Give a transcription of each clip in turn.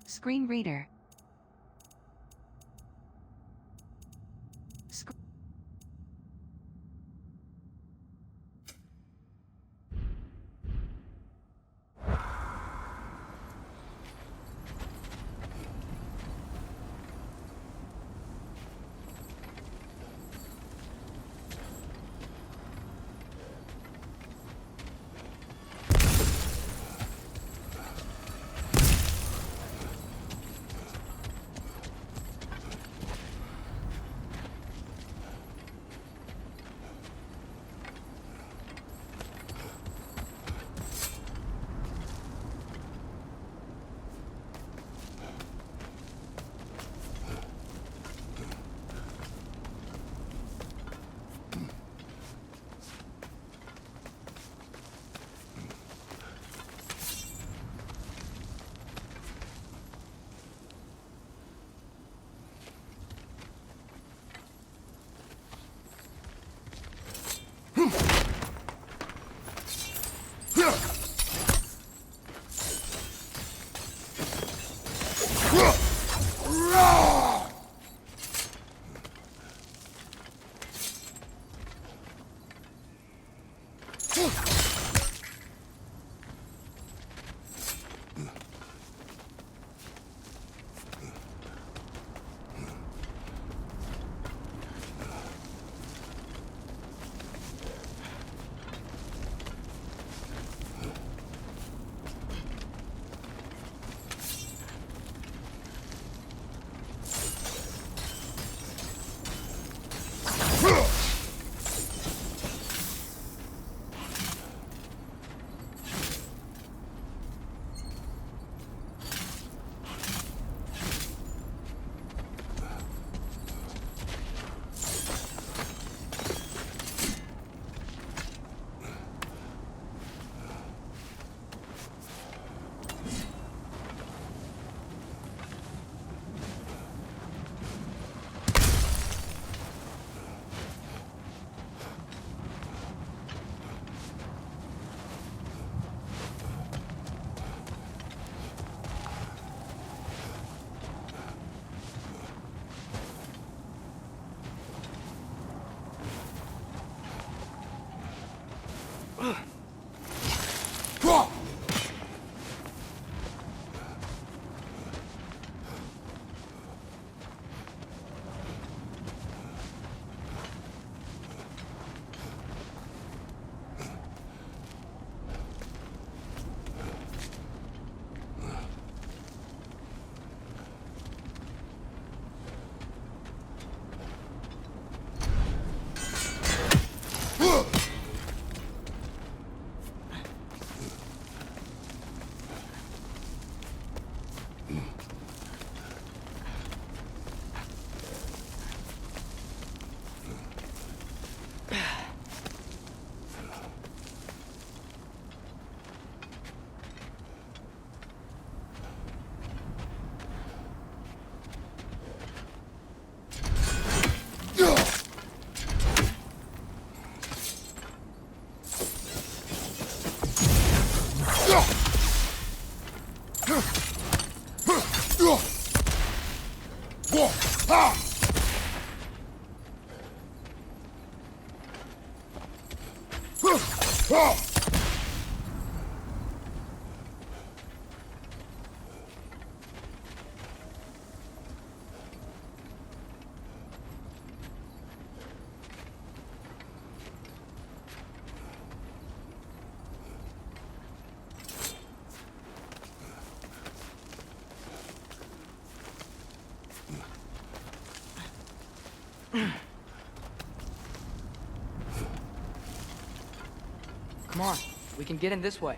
Screen reader. Come on, we can get in this way.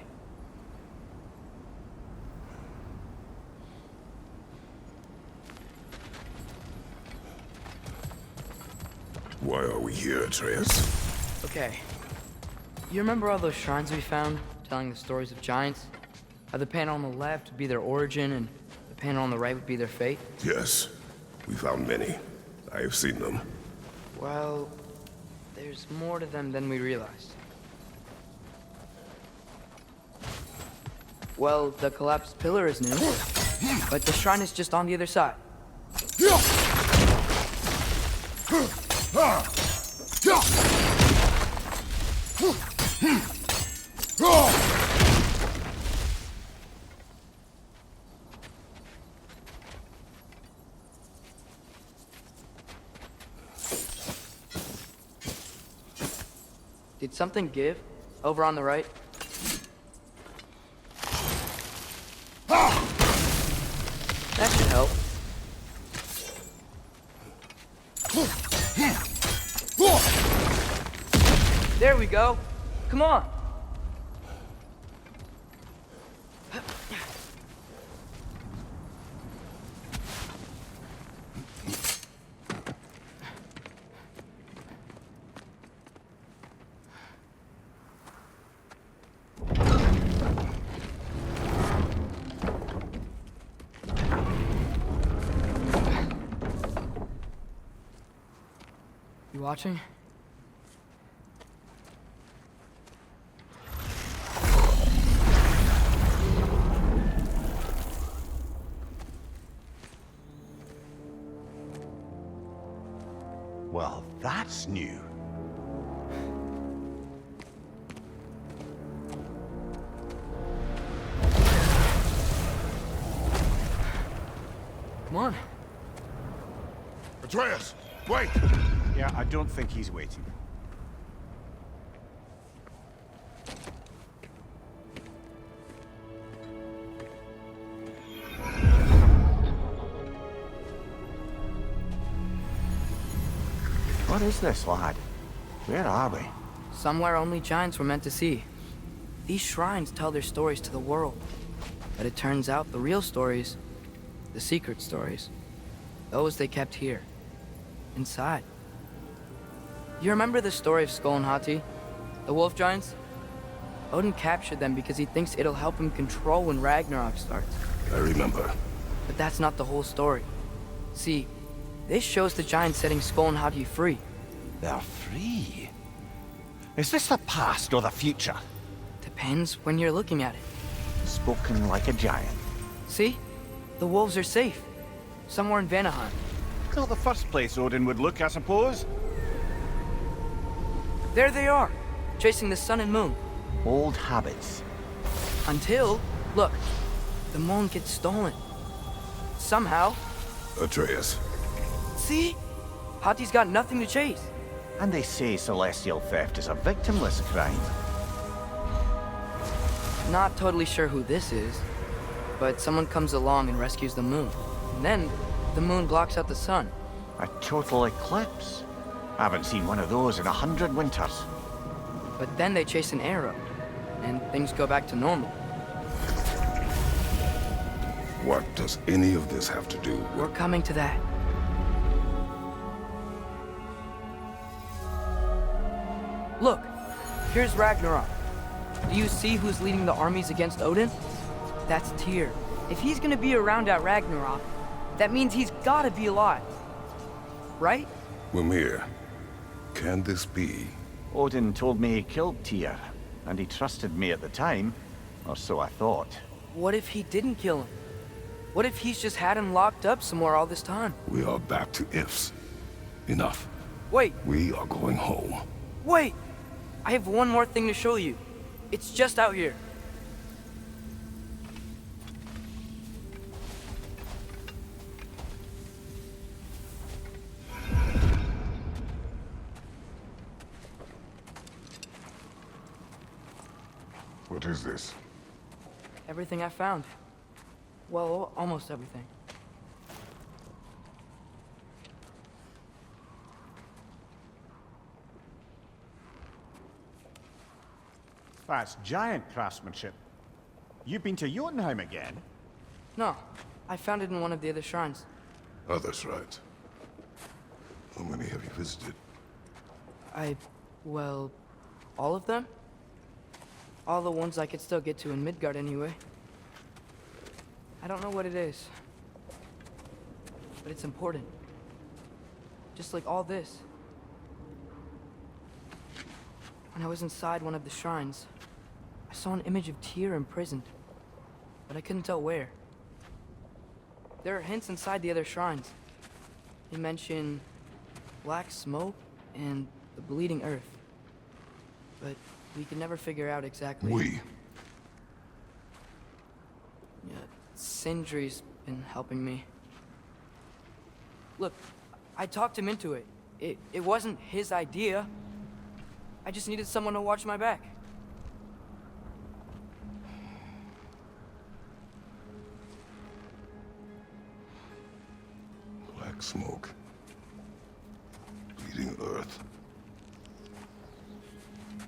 Why are we here, Atreus? Okay. You remember all those shrines we found, telling the stories of giants? How the panel on the left would be their origin, and the panel on the right would be their fate? Yes, we found many. I have seen them. Well, there's more to them than we realized. Well, the collapsed pillar is new. but the shrine is just on the other side. Did something give? Over on the right? That should help. There we go. Come on. You watching? Well, that's new. Come on. Atreus, wait! Yeah, I don't think he's waiting. What is this, lad? Where are we? Somewhere only giants were meant to see. These shrines tell their stories to the world. But it turns out the real stories, the secret stories, those they kept here, inside. You remember the story of Skull and Hati, the wolf giants? Odin captured them because he thinks it'll help him control when Ragnarok starts. I remember. But that's not the whole story. See, this shows the giants setting Skull and Hati free. They're free. Is this the past or the future? Depends when you're looking at it. Spoken like a giant. See? The wolves are safe. Somewhere in Vanaheim. Not the first place Odin would look, I suppose. There they are, chasing the sun and moon. Old habits. Until, look, the moon gets stolen. Somehow. Atreus. See? Hati's got nothing to chase. And they say celestial theft is a victimless crime. Not totally sure who this is, but someone comes along and rescues the moon. And then, the moon blocks out the sun. A total eclipse. I haven't seen one of those in 100 winters. But then they chase an arrow, and things go back to normal. What does any of this have to do with... We're coming to that. Look, here's Ragnarok. Do you see who's leading the armies against Odin? That's Tyr. If he's gonna be around at Ragnarok, that means he's gotta be alive. Right? Mimir, can this be? Odin told me he killed Tyr, and he trusted me at the time, or so I thought. What if he didn't kill him? What if he's just had him locked up somewhere all this time? We are back to ifs. Enough. Wait, We are going home. wait! I have one more thing to show you. It's just out here. What is this? Everything I found. Well, almost everything. That's giant craftsmanship. You've been to Jotunheim again? No, I found it in one of the other shrines. Others, right? How many have you visited? Well, all of them? All the ones I could still get to in Midgard anyway. I don't know what it is. But it's important. Just like all this. When I was inside one of the shrines, I saw an image of Tyr imprisoned. But I couldn't tell where. There are hints inside the other shrines. They mention black smoke and the bleeding earth. But we can never figure out exactly... Yeah, Sindri's been helping me. Look, I talked him into it. It wasn't his idea. I just needed someone to watch my back. Black smoke. Bleeding earth.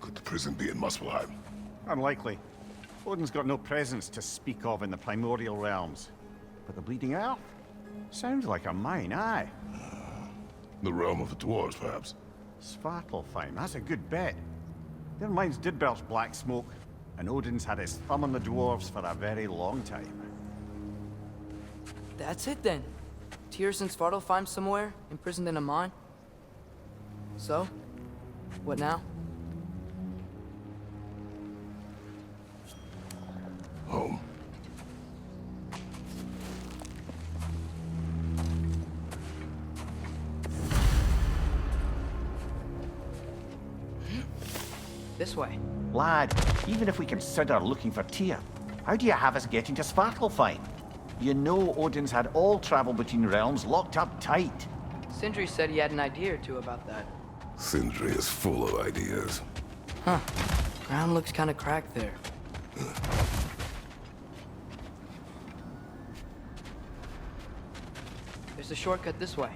Could the prison be in Muspelheim? Unlikely. Odin's got no presence to speak of in the primordial realms. But the Bleeding Earth? Sounds like a mine, aye. The realm of the dwarves, perhaps? Svartalfheim, that's a good bet. Their mines did belch black smoke, and Odin's had his thumb on the dwarves for a very long time. That's it then. Tyr's in Svartalfheim somewhere, imprisoned in a mine. So, what now? Home. This way. Lad, even if we consider looking for Tyr, how do you have us getting to Svartalfheim? You know Odin's had all travel between realms locked up tight. Sindri said he had an idea or two about that. Sindri is full of ideas. Huh. Ground looks kind of cracked there. There's a shortcut this way.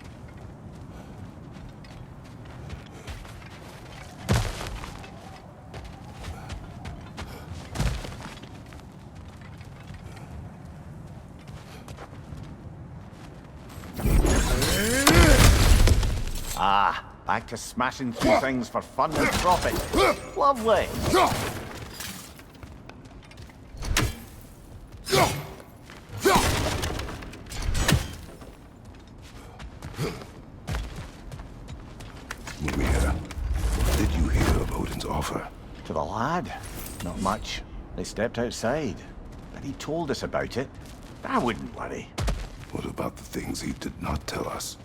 Ah, back to smashing through things for fun and profit. Lovely. Maria, what did you hear of Odin's offer? To the lad? Not much. They stepped outside. But he told us about it. I wouldn't worry. What about the things he did not tell us?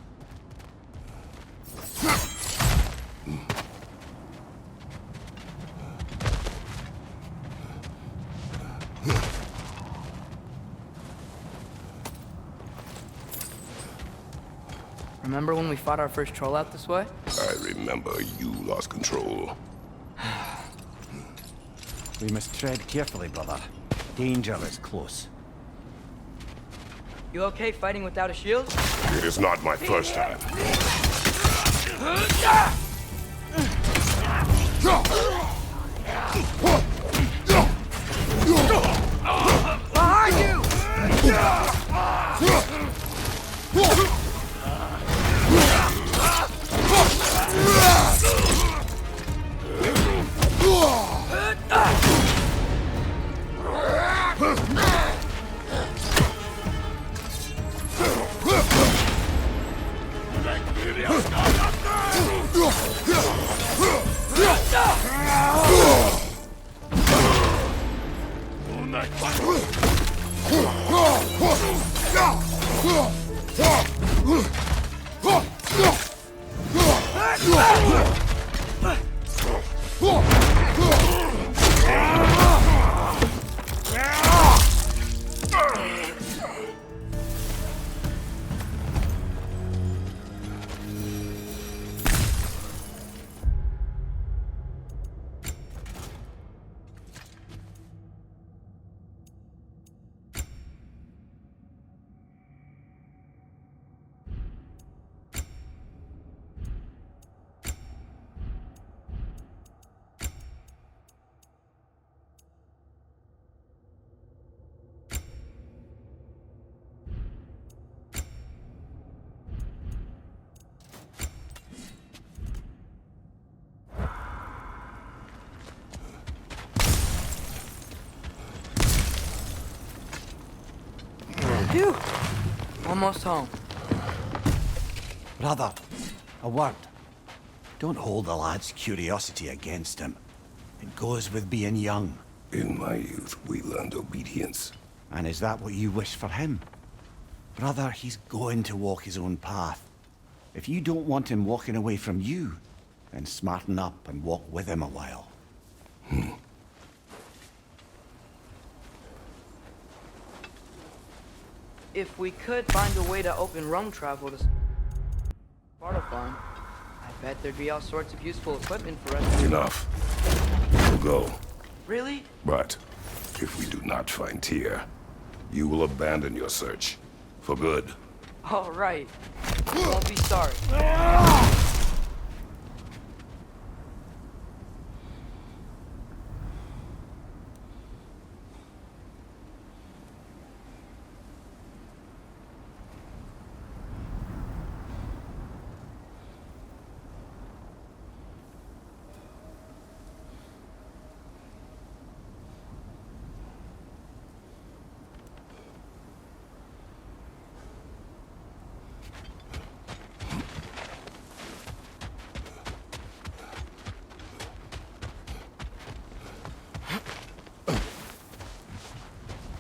Remember when we fought our first troll out this way? I remember you lost control. We must tread carefully, brother. Danger is close. You okay fighting without a shield? It is not my first time. Behind you! Phew! Almost home. Brother, a word. Don't hold the lad's curiosity against him. It goes with being young. In my youth, we learned obedience. And is that what you wish for him? Brother, he's going to walk his own path. If you don't want him walking away from you, then smarten up and walk with him a while. If we could find a way to open rum travel to Sparta Farm, I bet there'd be all sorts of useful equipment for us to... Enough. We'll go. Really? But if we do not find Tyr, you will abandon your search. For good. All right. You won't be sorry.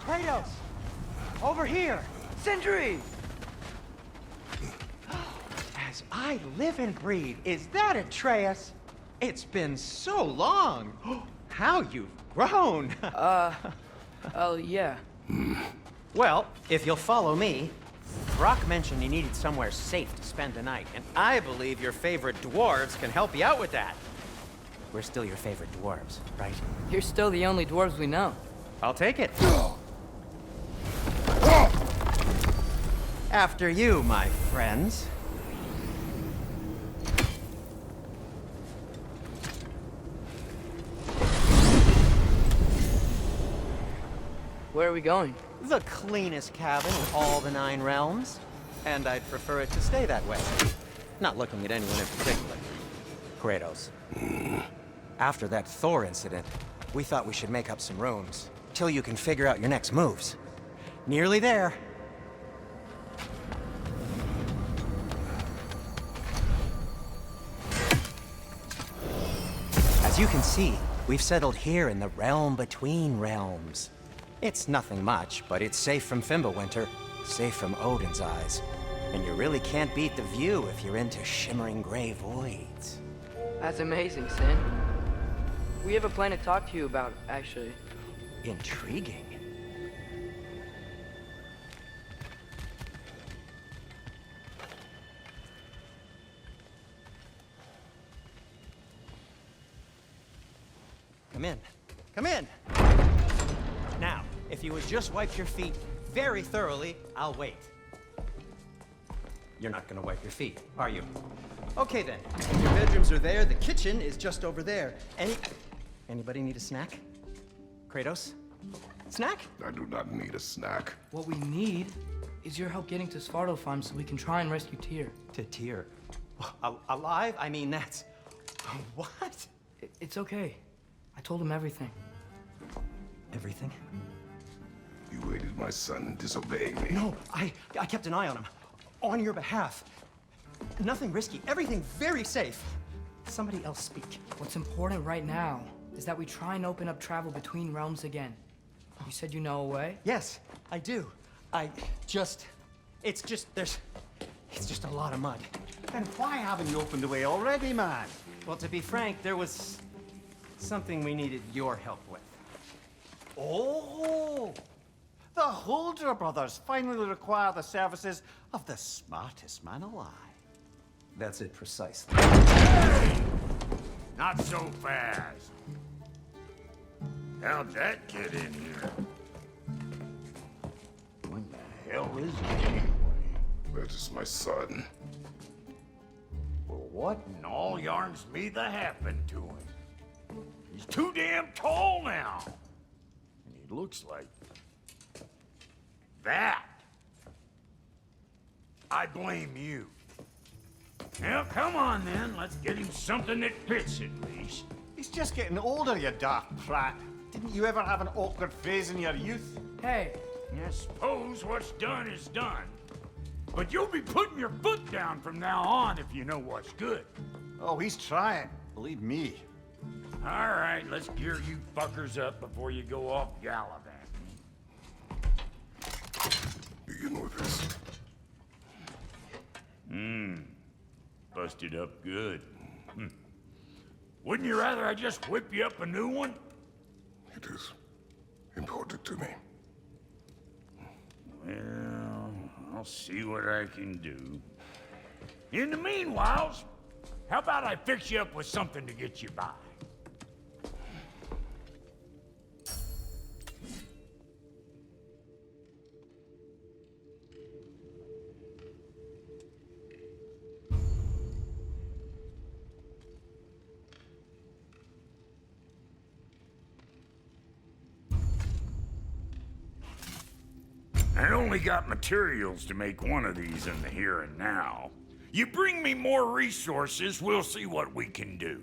Kratos! Over here! Sentry! As I live and breathe, is that Atreus? It's been so long! How you've grown! Oh, yeah. Well, if you'll follow me, Brock mentioned you needed somewhere safe to spend the night, and I believe your favorite dwarves can help you out with that. We're still your favorite dwarves, right? You're still the only dwarves we know. I'll take it. After you, my friends. Where are we going? The cleanest cabin in all the 9 realms. And I'd prefer it to stay that way. Not looking at anyone in particular. Kratos. After that Thor incident, we thought we should make up some rooms. Till you can figure out your next moves. Nearly there. As you can see, we've settled here in the realm between realms. It's nothing much, but it's safe from Fimbulwinter, safe from Odin's eyes. And you really can't beat the view if you're into shimmering gray voids. That's amazing, Sin. We have a plan to talk to you about, actually. Intriguing. Come in. Come in! Now, if you would just wipe your feet very thoroughly, I'll wait. You're not gonna wipe your feet, are you? Okay then. Your bedrooms are there, the kitchen is just over there. Anybody need a snack? Kratos? Snack? I do not need a snack. What we need is your help getting to Svartalfheim Farm so we can try and rescue Tyr. To Tyr? Alive? I mean, that's... What? It's okay. I told him everything. Everything? You aided my son in disobeying me. No, I kept an eye on him. On your behalf. Nothing risky, everything very safe. Somebody else speak. What's important right now is that we try and open up travel between realms again. You said you know a way? Yes, I do. It's just a lot of mud. Then why haven't you opened the way already, man? Well, to be frank, there was something we needed your help with. Oh! The Holder brothers finally require the services of the smartest man alive. That's it precisely. Not so fast. How'd that get in here? When the hell is he anyway? That is my son. Well, what in all yarns me that happened to him? He's too damn tall now. And he looks like... that. I blame you. Well, come on then. Let's get him something that fits at least. He's just getting older, you dark prat. Didn't you ever have an awkward phase in your youth? Hey, I suppose what's done is done. But you'll be putting your foot down from now on if you know what's good. Oh, he's trying. Believe me. All right, let's gear you fuckers up before you go off gallivanting. Begin with this. Busted up good. Wouldn't you rather I just whip you up a new one? It is important to me. Well, I'll see what I can do. In the meanwhile, how about I fix you up with something to get you by? I only got materials to make one of these in the here and now. You bring me more resources, we'll see what we can do.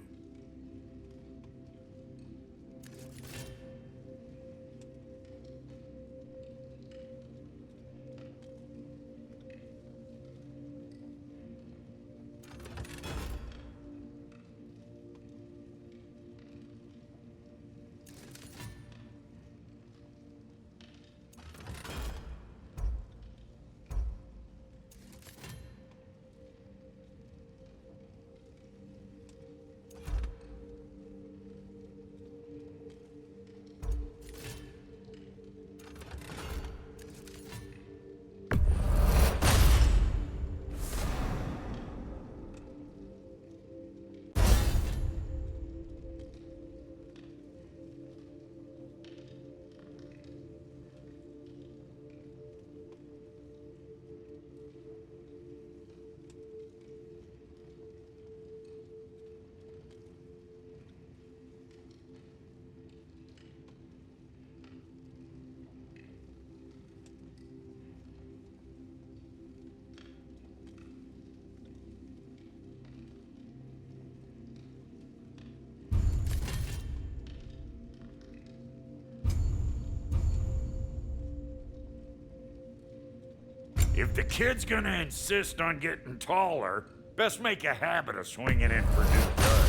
If the kid's gonna insist on getting taller, best make a habit of swinging in for new duds.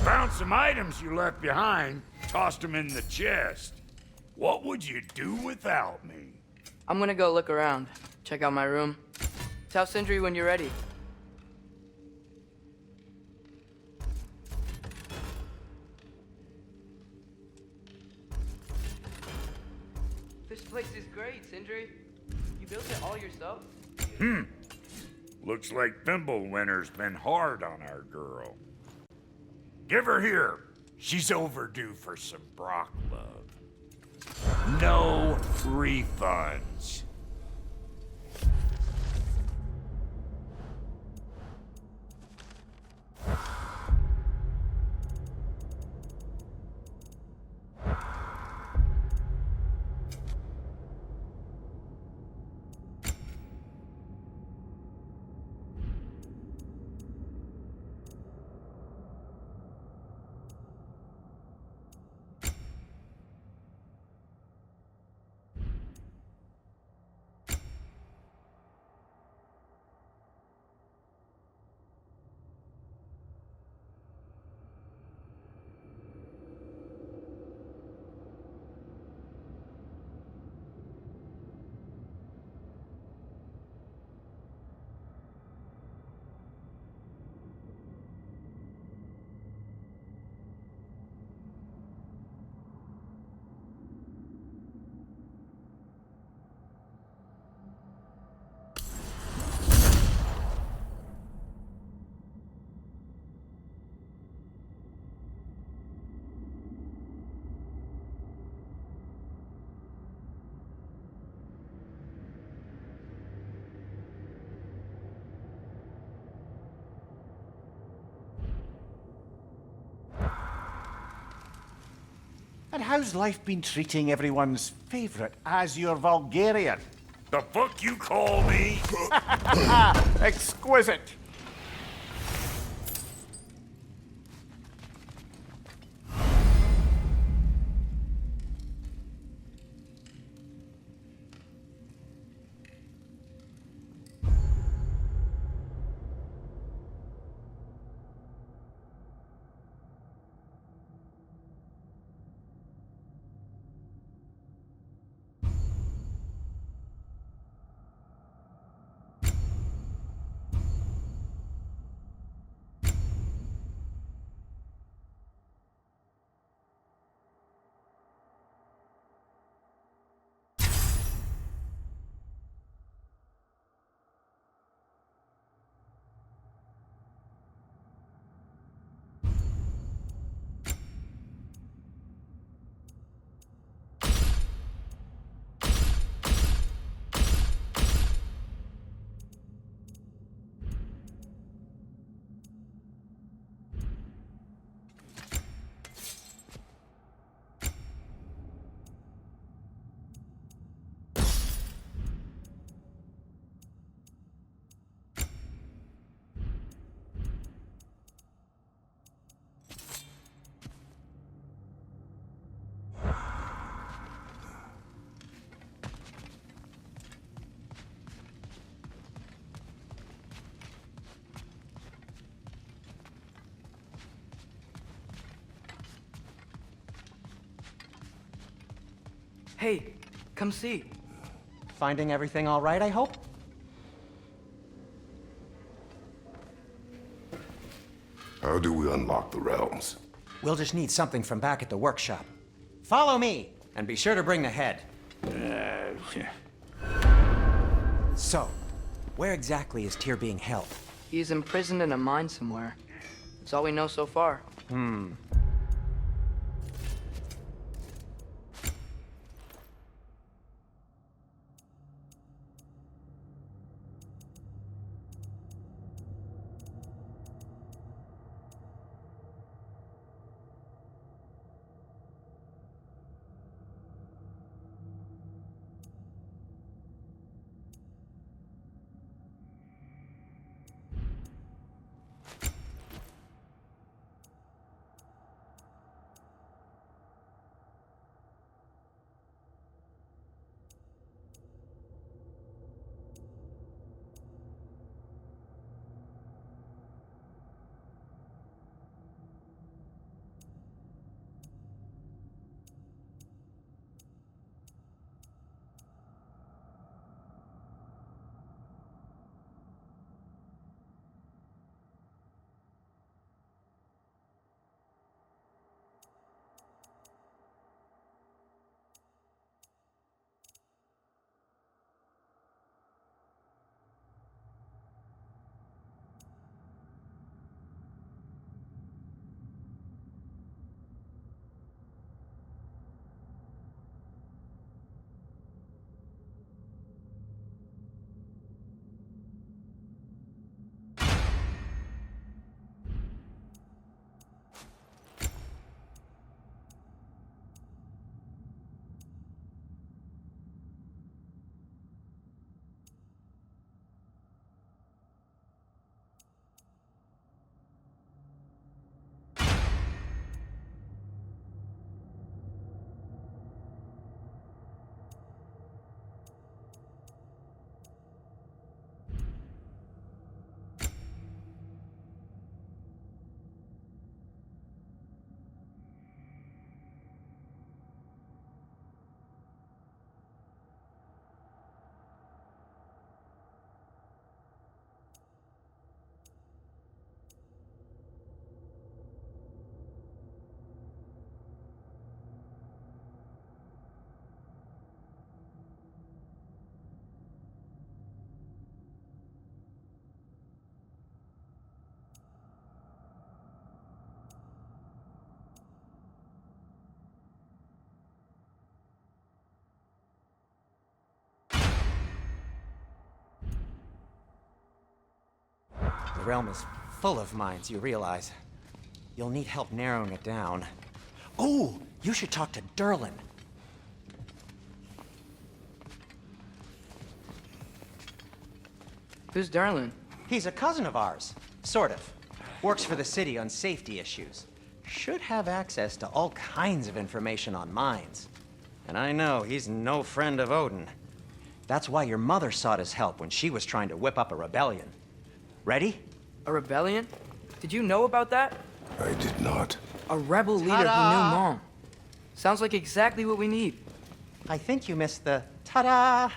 Found some items you left behind, tossed them in the chest. What would you do without me? I'm gonna go look around, check out my room. Tell Sindri when you're ready. This place is great, Sindri. You built it all yourself? Looks like Thimblewinter's been hard on our girl. Give her here. She's overdue for some Brock love. No refunds. And how's life been treating everyone's favorite Azure Vulgarian? The fuck you call me? Exquisite! Hey, come see. Finding everything all right, I hope? How do we unlock the realms? We'll just need something from back at the workshop. Follow me, and be sure to bring the head. So, where exactly is Tyr being held? He's imprisoned in a mine somewhere. That's all we know so far. The realm is full of mines, you realize. You'll need help narrowing it down. Oh, You should talk to Durlin. Who's Darlin? He's a cousin of ours. Sort of. Works for the city on safety issues. Should have access to all kinds of information on mines. And I know he's no friend of Odin. That's why your mother sought his help when she was trying to whip up a rebellion. Ready? A rebellion? Did you know about that? I did not. A rebel leader who knew Mom. Sounds like exactly what we need. I think you missed the ta-da!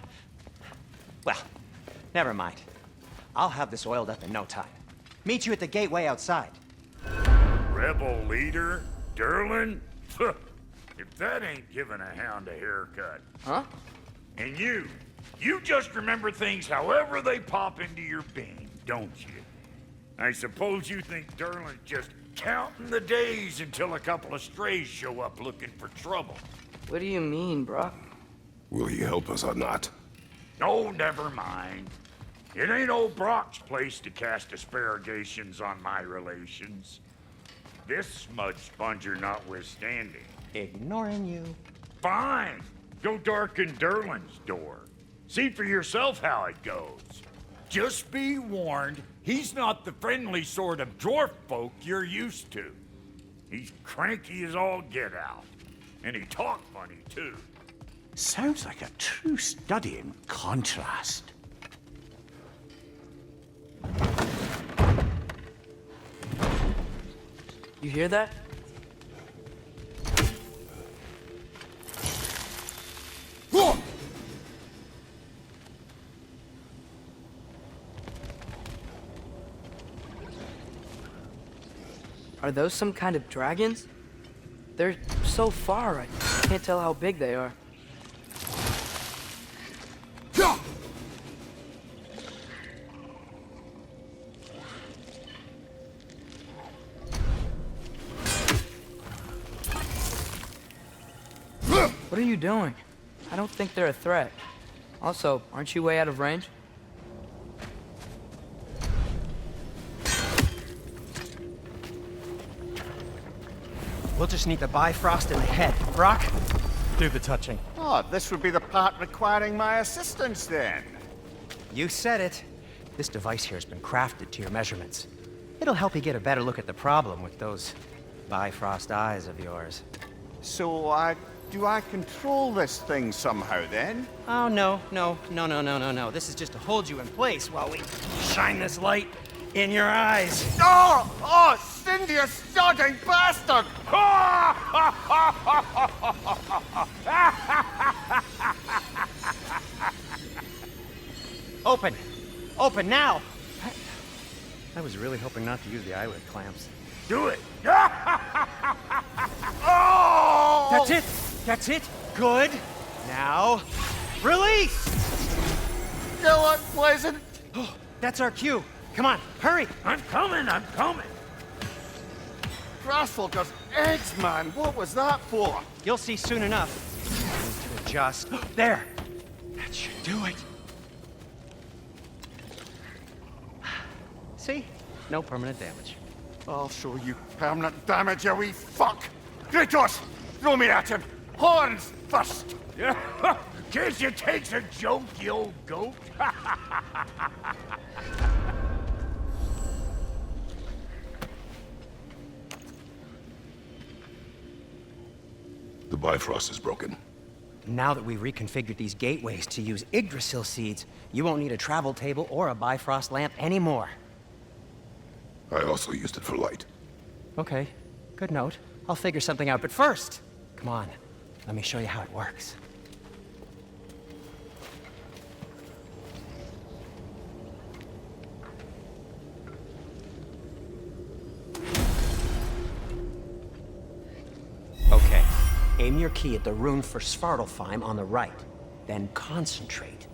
Well, never mind. I'll have this oiled up in no time. Meet you at the gateway outside. Rebel leader? Durlin? If that ain't giving a hound a haircut. Huh? And you just remember things however they pop into your bean, don't you? I suppose you think Durlin's just counting the days until a couple of strays show up looking for trouble. What do you mean, Brock? Will he help us or not? Oh, never mind. It ain't old Brock's place to cast aspersions on my relations. This smudge sponger notwithstanding. Ignoring you. Fine. Go darken Durlin's door. See for yourself how it goes. Just be warned, he's not the friendly sort of dwarf folk you're used to. He's cranky as all get out. And he talk funny, too. Sounds like a true study in contrast. You hear that? Are those some kind of dragons? They're so far, I can't tell how big they are. What are you doing? I don't think they're a threat. Also, aren't you way out of range? We'll just need the Bifrost in the head. Brock, do the touching. Oh, this would be the part requiring my assistance then. You said it. This device here has been crafted to your measurements. It'll help you get a better look at the problem with those Bifrost eyes of yours. So, do I control this thing somehow then? Oh, no. This is just to hold you in place while we shine this light in your eyes. Oh, Cindy, you sodding bastard! Open! Open now! I was really hoping not to use the eyelid clamps. Do it! Oh! That's it! That's it! Good! Now, release! Still unpleasant. Oh, that's our cue. Come on, hurry! I'm coming! Grassfolkers, eggs, man. What was that for? You'll see soon enough. I need to adjust. There! That should do it. See? No permanent damage. I'll show you permanent damage, you wee fuck. Kratos, throw me at him. Horns first. Guess you takes a joke, you old goat. The Bifrost is broken. Now that we've reconfigured these gateways to use Yggdrasil seeds, you won't need a travel table or a Bifrost lamp anymore. I also used it for light. Okay, good note. I'll figure something out, but first, come on, let me show you how it works. Okay, aim your key at the rune for Svartalfheim on the right, then concentrate.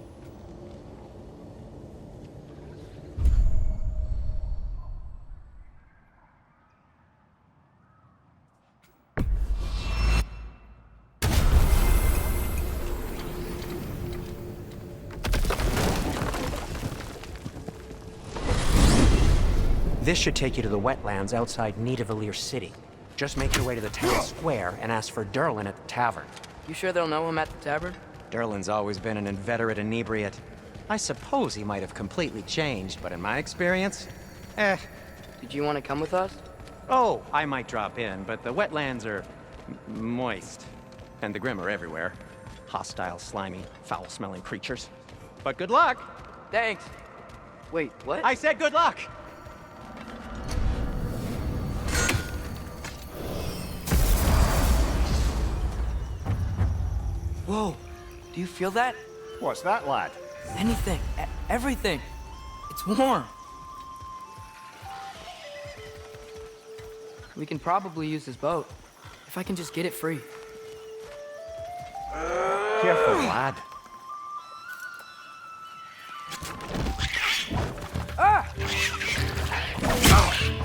This should take you to the wetlands outside Nidavellir City. Just make your way to the town square and ask for Derlin at the tavern. You sure they'll know him at the tavern? Derlin's always been an inveterate inebriate. I suppose he might have completely changed, but in my experience, Did you want to come with us? Oh, I might drop in, but the wetlands are moist. And the Grim are everywhere. Hostile, slimy, foul-smelling creatures. But good luck! Thanks. Wait, what? I said good luck! Whoa, do you feel that? What's that, lad? Anything, everything. It's warm. We can probably use this boat, if I can just get it free. Careful, lad. Ah!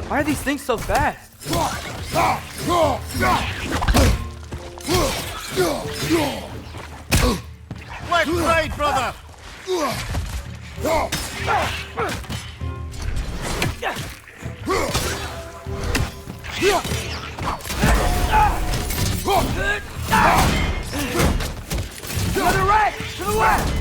Why are these things so fast? Left side, brother! Another right! To the left!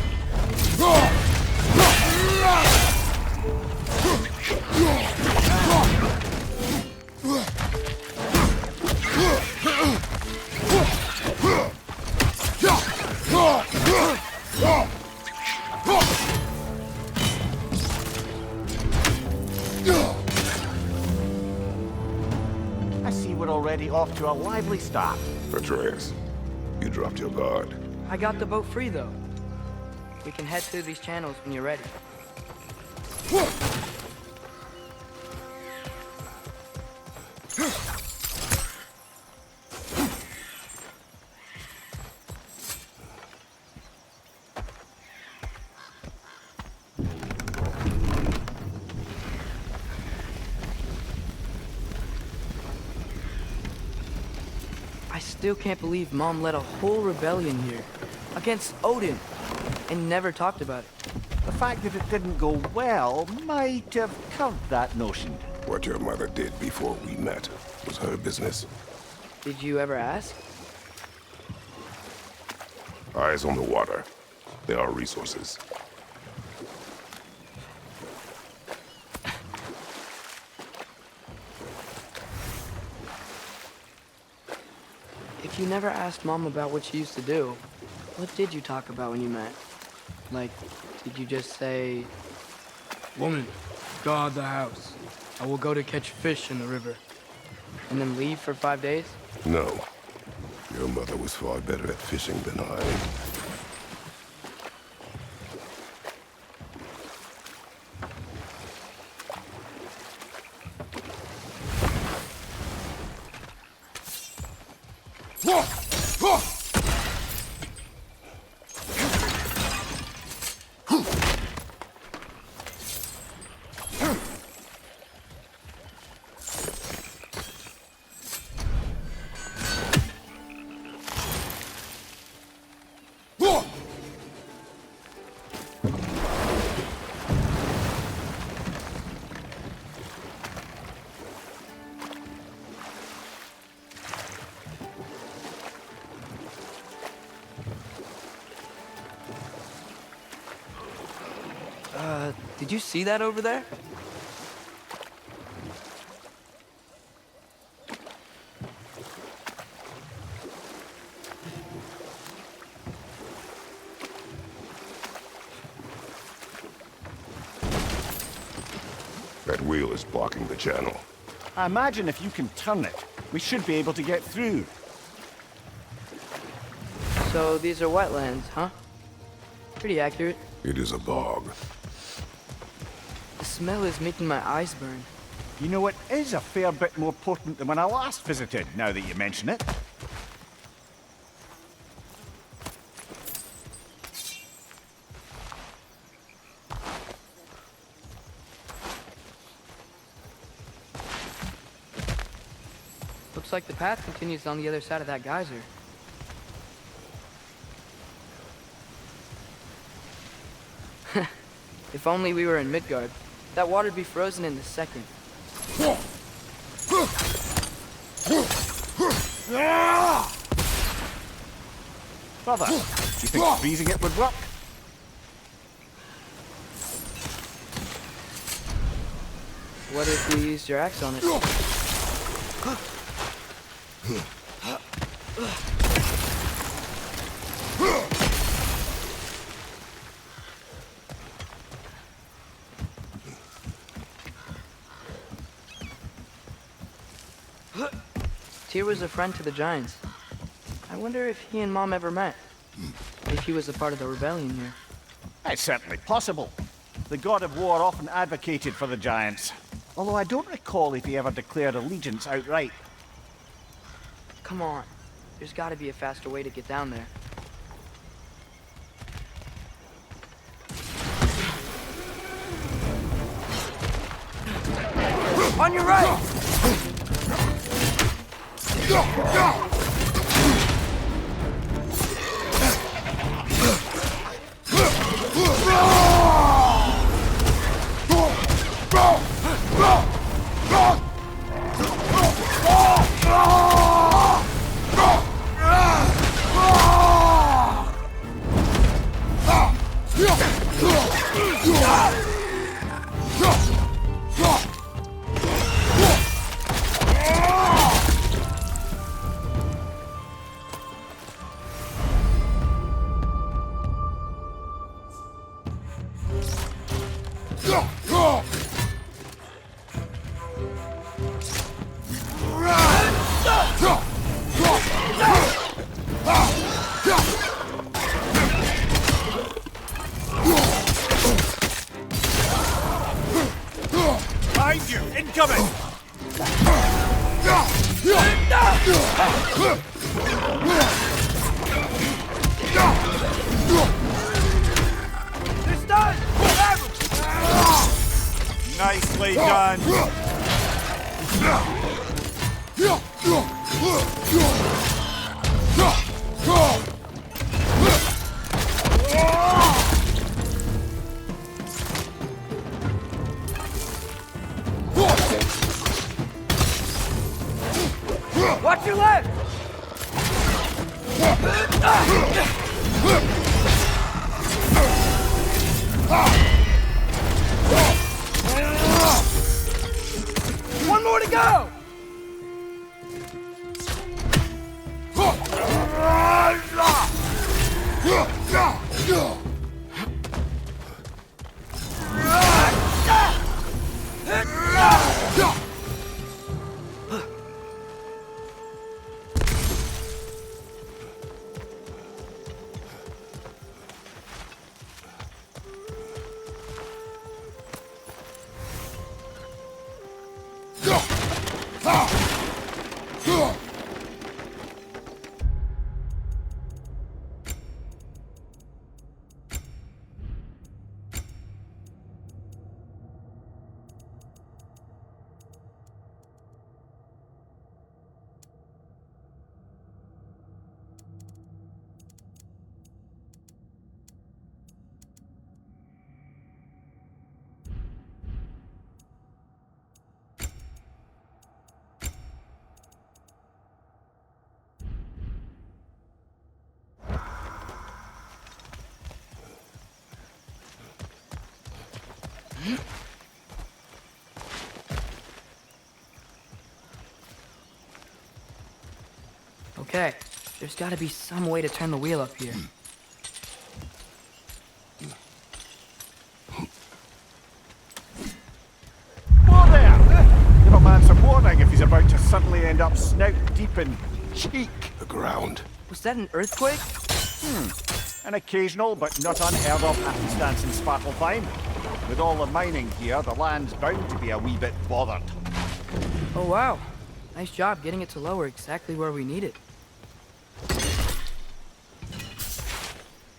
I see we're already off to a lively start. Atreus, you dropped your guard. I got the boat free, though. We can head through these channels when you're ready. I still can't believe Mom led a whole rebellion here against Odin and never talked about it. The fact that it didn't go well might have curved that notion. What your mother did before we met was her business. Did you ever ask? Eyes on the water. There are resources. If you never asked Mom about what she used to do, what did you talk about when you met? Like, did you just say, "Woman, guard the house. I will go to catch fish in the river," and then leave for 5 days? No. Your mother was far better at fishing than I. Did you see that over there? That wheel is blocking the channel. I imagine if you can turn it, we should be able to get through. So these are wetlands, huh? Pretty accurate. It is a bog. The smell is making my eyes burn. You know, it is a fair bit more potent than when I last visited, now that you mention it. Looks like the path continues on the other side of that geyser. If only we were in Midgard. That water'd be frozen in a second. Brother, do you think freezing it would work? What if we used your axe on it? Tyr was a friend to the Giants. I wonder if he and Mom ever met. If he was a part of the rebellion here. It's certainly possible. The god of war often advocated for the Giants. Although I don't recall if he ever declared allegiance outright. Come on. There's gotta be a faster way to get down there. On your right! Behind you! Incoming! They're stunned! Nicely done! Watch your left! One more to go! Okay, there's gotta be some way to turn the wheel up here. Whoa there! Give a man some warning if he's about to suddenly end up snout deep in cheek. The ground. Was that an earthquake? An occasional but not unheard of happenstance in Svartalfheim. With all the mining here, the land's bound to be a wee bit bothered. Oh wow, nice job getting it to lower exactly where we need it.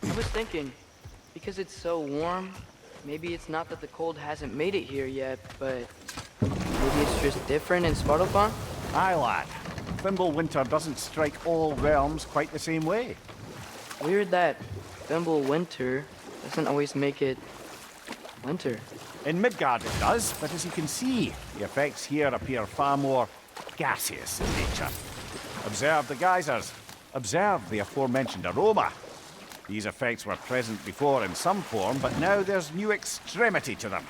I was thinking, because it's so warm, maybe it's not that the cold hasn't made it here yet, but maybe it's just different in Svartalfheim? Aye, lad. Thimble winter doesn't strike all realms quite the same way. Weird that Thimble winter doesn't always make it winter. In Midgard it does, but as you can see, the effects here appear far more gaseous in nature. Observe the geysers. Observe the aforementioned aroma. These effects were present before in some form, but now there's new extremity to them.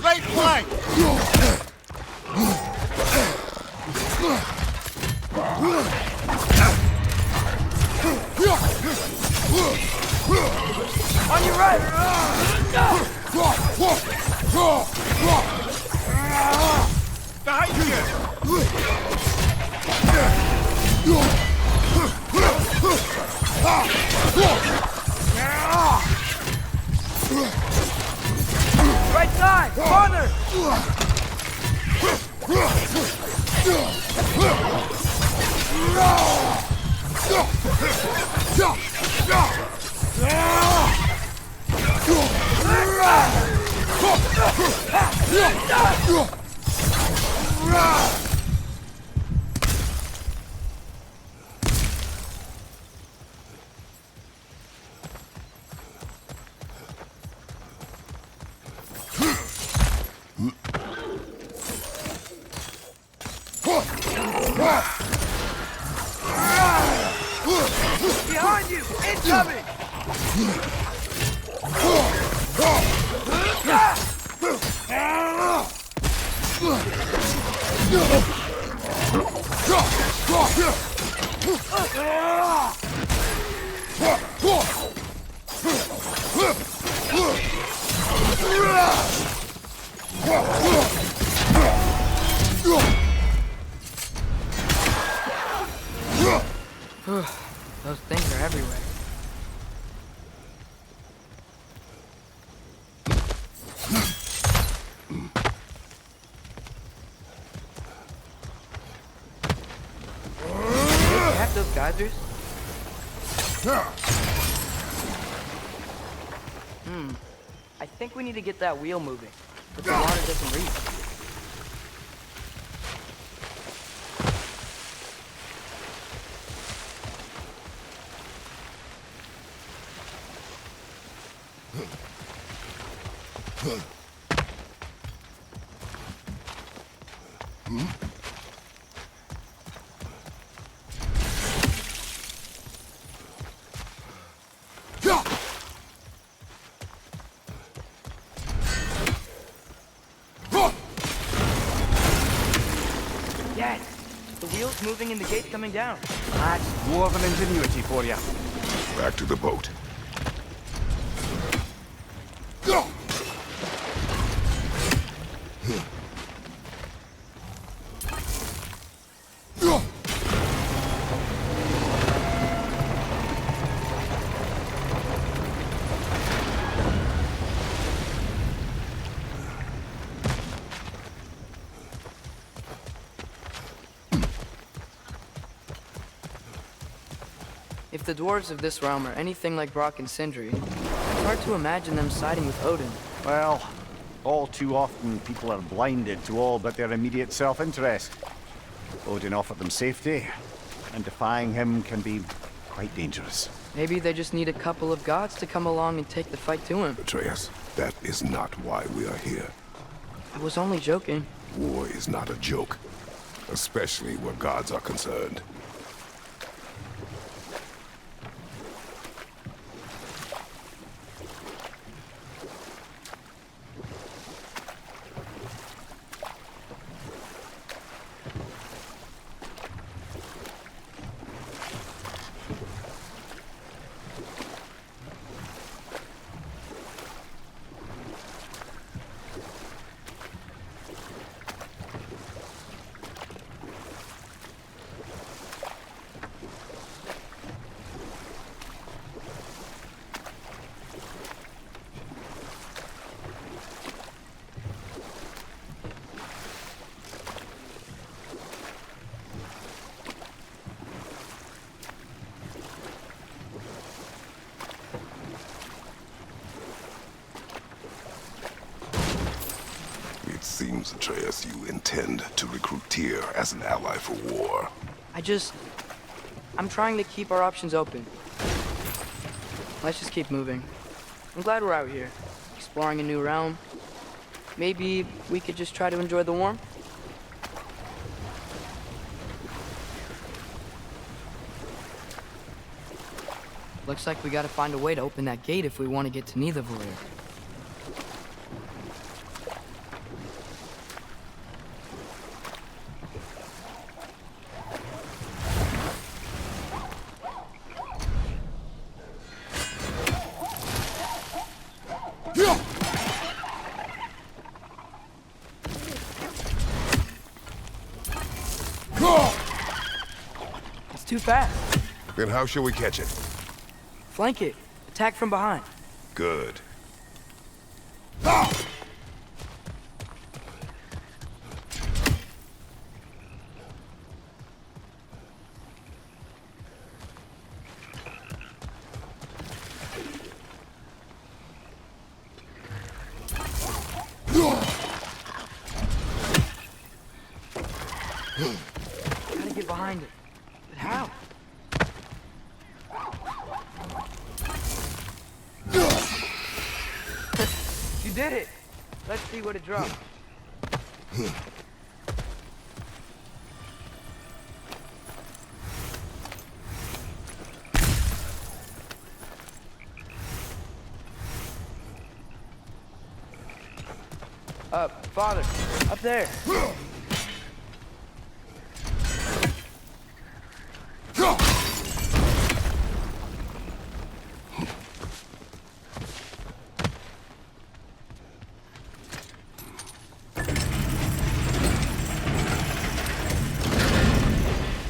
Great flank! On your right! Behind Right side! Corner! Behind you! Incoming! Those things are everywhere. Have those geysers? I think we need to get that wheel moving, but the water doesn't reach. Yes! The wheel's moving and the gate's coming down. That's dwarven ingenuity for you. Back to the boat. If the dwarves of this realm are anything like Brock and Sindri, it's hard to imagine them siding with Odin. Well, all too often people are blinded to all but their immediate self-interest. Odin offered them safety, and defying him can be quite dangerous. Maybe they just need a couple of gods to come along and take the fight to him. Atreus, that is not why we are here. I was only joking. War is not a joke, especially where gods are concerned. It seems, Atreus, you intend to recruit Tyr as an ally for war. I'm trying to keep our options open. Let's just keep moving. I'm glad we're out here, exploring a new realm. Maybe we could just try to enjoy the warmth? Looks like we gotta find a way to open that gate if we want to get to Nidavellir. It's too fast. Then how shall we catch it? Flank it. Attack from behind. Good. Gotta get behind it. But how? You did it! Let's see what it dropped. Father, up there.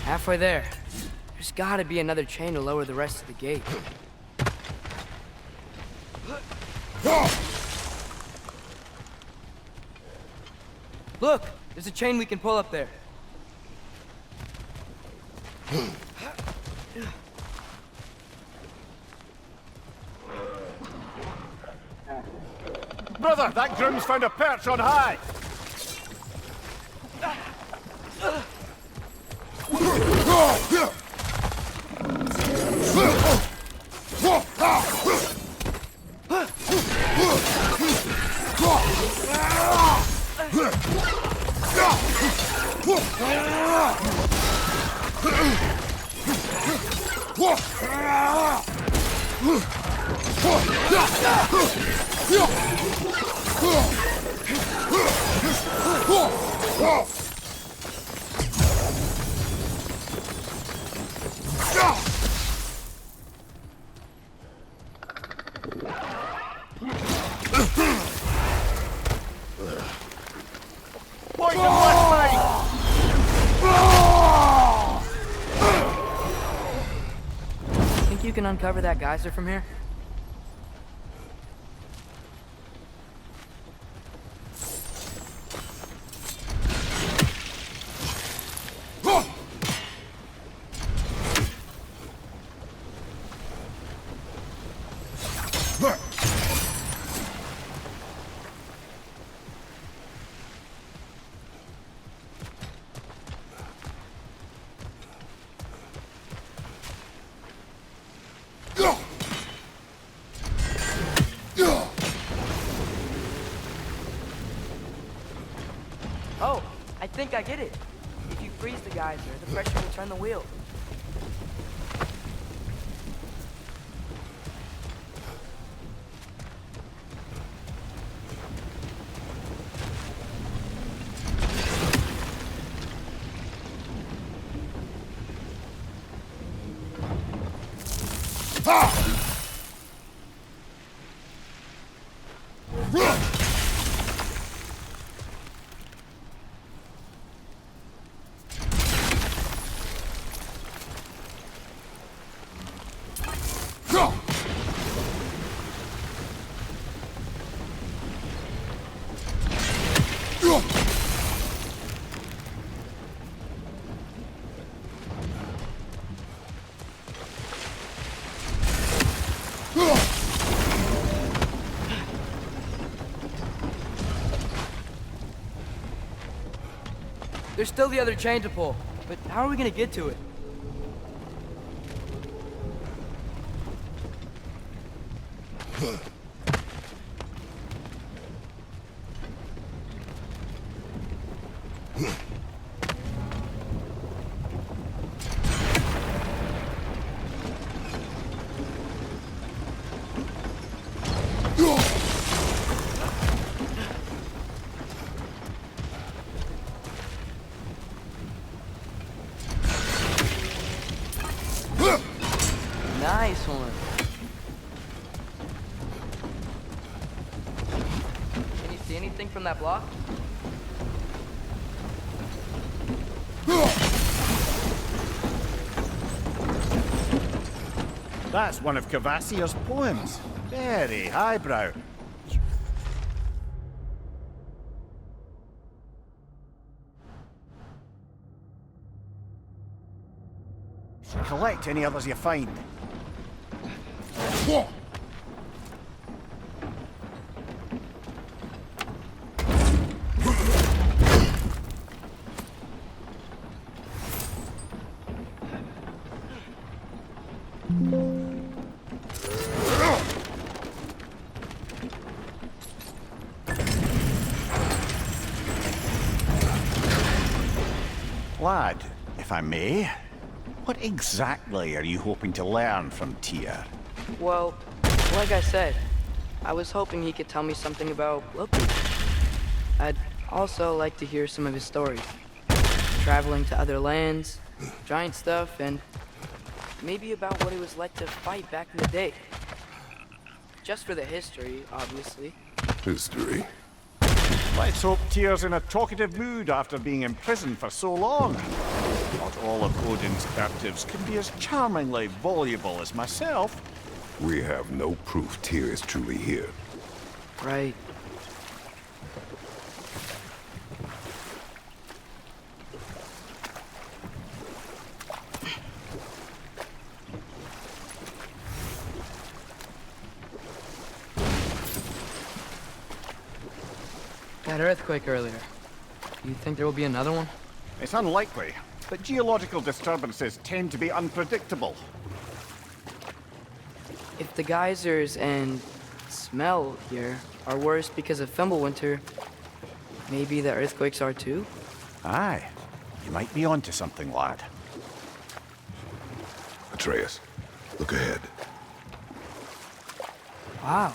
Halfway there. There's gotta be another chain to lower the rest of the gate. Look! There's a chain we can pull up there. Brother, that groom's found a perch on high! Think you can uncover that geyser from here? think I get it. If you freeze the geyser, the pressure will turn the wheel. There's still the other chain to pull, but how are we gonna get to it? Nice one. Can you see anything from that block? That's one of Cavassier's poems. Very highbrow. Collect any others you find. Lad, if I may, what exactly are you hoping to learn from Tyr? Well, like I said, I was hoping he could tell me something about Loki. I'd also like to hear some of his stories. Traveling to other lands, giant stuff, and maybe about what it was like to fight back in the day. Just for the history, obviously. History? Let's hope Tyr's in a talkative mood after being imprisoned for so long. Not all of Odin's captives can be as charmingly voluble as myself. We have no proof Tyr is truly here. Right. That earthquake earlier. Do you think there will be another one? It's unlikely, but geological disturbances tend to be unpredictable. If the geysers and smell here are worse because of Fimbulwinter, maybe the earthquakes are too? Aye, you might be onto something, lad. Atreus, look ahead. Wow.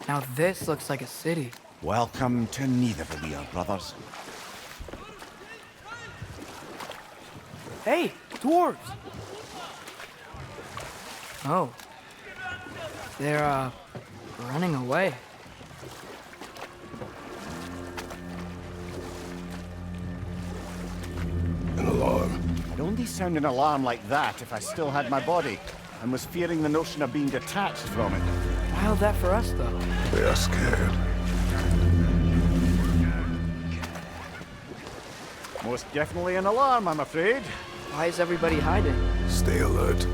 Now this looks like a city. Welcome to Nidavellir, brothers. Hey, dwarves! Oh. They're, running away. An alarm. I'd only sound an alarm like that if I still had my body, and was fearing the notion of being detached from it. Why held that for us, though? They are scared. Most definitely an alarm, I'm afraid. Why is everybody hiding? Stay alert.